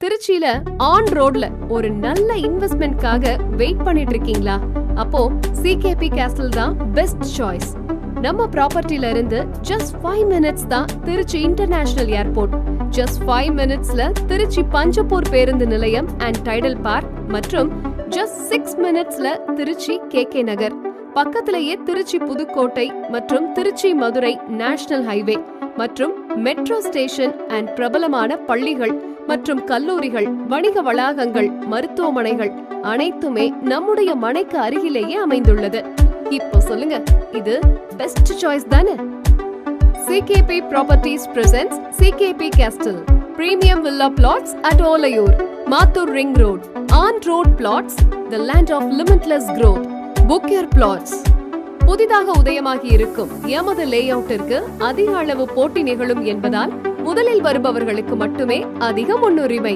திருச்சியில ஆன் ரோட்ல ஒரு நல்ல இன்வெஸ்ட்மெண்ட்காக வெயிட் பண்ணிட்டு இருக்கீங்களா? அப்போ சிகேபி கேஸ்டில் தான் பெஸ்ட் சாய்ஸ். நம்ம ப்ராப்பர்ட்டில இருந்து ஜஸ்ட் 5 minutes தான் திருச்சி இன்டர்நேஷனல் ஏர்போர்ட். ஜஸ்ட் 5 minutesல திருச்சி பஞ்சப்பூர் பேருந்து நிலையம் அண்ட் டைடல் பார்க் மற்றும் ஜஸ்ட் 6 minutesல திருச்சி கேகே நகர். பக்கத்திலேயே திருச்சி புதுக்கோட்டை மற்றும் திருச்சி மதுரை நேஷனல் ஹைவே மற்றும் மெட்ரோ ஸ்டேஷன் அண்ட் பிரபலமான பள்ளிகள் மற்றும் கல்லூரிகள், வணிக வளாகங்கள், மருத்துவமனைகள் அனைத்துமே நம்முடைய மனைக்கு அருகிலேயே அமைந்துள்ளது. இப்போ சொல்லுங்க, இது பெஸ்ட் சாய்ஸ் தானே? CKP Properties presents CKP Castle Premium Villa Plots at Olayur, Mathur Ring Road. On-road plots, the land of limitless growth. Book your plots. புதிதாக உதயமாகி இருக்கும் எமது லேஅவுட்டிற்கு அதிக அளவு போட்டி நிகழும் என்பதால் முதலில் வருபவர்களுக்கு மட்டுமே அதிக முன்னுரிமை.